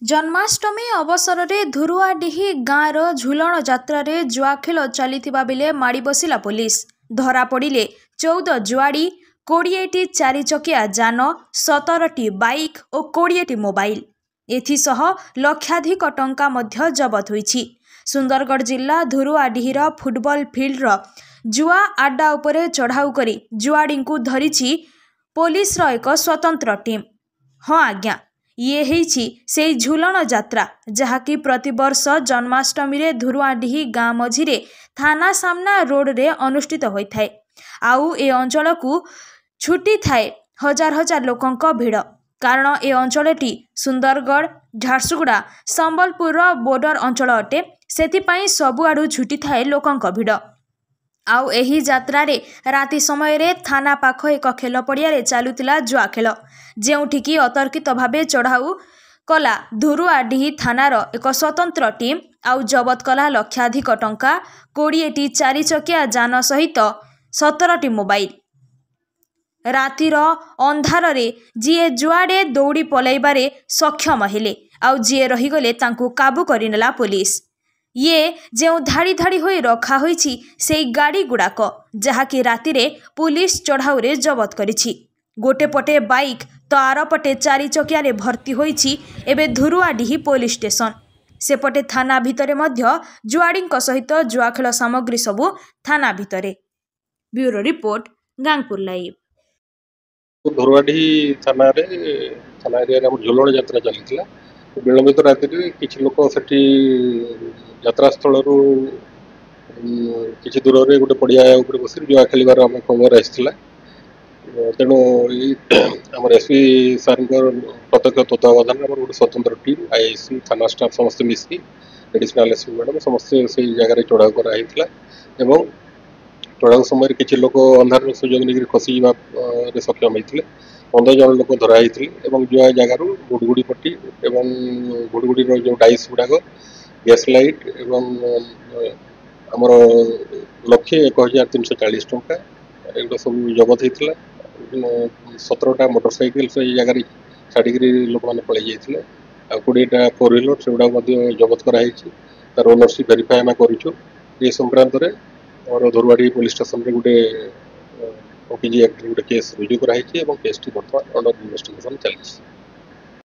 जन्माष्टमी अवसर में धुरुआडीही गाँवर झुलन यात्रा जुआखेल चलता बेले माड़ी बसिला पुलिस। धरा पड़े 14 जुआड़ी, 20टी चारिचकिया जान, 17टी बाइक और 20टी मोबाइल। एथिसह लक्षाधिक टंका मध्य जबत होईछि। सुंदरगढ़ जिला धुरुआडीहीर फुटबॉल फिल्डर जुआ आड्डा उपरे चढ़ाऊ करी जुआड़ी को धरिछि पुलिस एक स्वतंत्र टीम। हाँ आज्ञा, ये हेछि से झुलन यात्रा जहाँकि प्रतिवर्ष जन्माष्टमी रे धुरुआडीही गाँ मझिरे थाना सामना रोड रे अनुष्ठित होइथाय। आउ ए अंचल को छुट्टी थाए हजार हजार लोकंक भिड़। कारण ए अंचलटी सुंदरगढ़, झारसुगुड़ा, संबलपुर बोर्डर अंचल अटे। सेथिपाई सबुआडू छुट्टी थाए लोकंक भिड़। आउ एही यात्रा रे राति समय रे थाना पाख एक खेल पड़िया चलुतिला जुआ खेल, जेउठिकी अतर्कित भावे चढ़ाऊ कला धुरुआडीही थानार एक स्वतंत्र टीम। आउ जबत कला लक्षाधिक टंका, 20टी चारिचकिया जान सहित 17टी मोबाइल। रातिर अंधार रे जीए जुआड़े दौड़ी पलैबारे सक्षम हेले, आउ जीए रहीगले तांकू काबू करिनेला पुलिस। ये जो धाड़ी धाड़ी होई रखा होईछि सेई गाड़ी गुड़ाक जहाँकि रातिरे पुलिस चढ़ाऊ रे जबत करिछि। गोटे पटे बाइक तो आर पटे चारिचकिया रे भर्ती होईछि एबे धुरुआडीही पुलिस स्टेशन। सेपटे थाना भितरे मध्य जुआड़ीଙ୍କ सहित जुआ खेल सामग्री सबू थाना भितरे। Bureau report, Gangpur live. Dhuruadihi थाना एरिया झुलन यात्रा चली विलंबित राति किसी लोक से यात्रा स्थल किसी दूर में गोटे पड़िया बस जुआ खेलार आम खबर आसाला। तेणु आम एसपी सार प्रत्यक्ष तत्वावधान गोटे स्वतंत्र टीम आईआईसी थाना स्टाफ समस्त मिसिकी एडिशनल एसपी मैडम समस्ते से जगह चढ़ाऊ कराई चढ़ाऊ समय किसी लोक अंधार सुजोग नहीं खसी सक्षम होते 15 जन लोक धराई जुआ जगार गुड़गुड़ी पट्टी एवं गुड़गुड़ी जो डाइस गुड़ाक गैस लाइट एवं आमर 1,01,340 टंका एगुड़ा सब जबत होता। 17टा मोटरसाइकेल से जगार छाड़ी लोक मैंने पलि जाते 20टा 4 व्हीलर से गुड़ा जबत कराई तार ओनरशिप भेरीफाई आम कर संक्रांत और धुरुआडी पुलिस स्टेशन रे गोटे ओपीजी एक्ट गोटे केस रुजु कराई केस टी बर्तमान अंडर इन्वेस्टिगेशन चलती।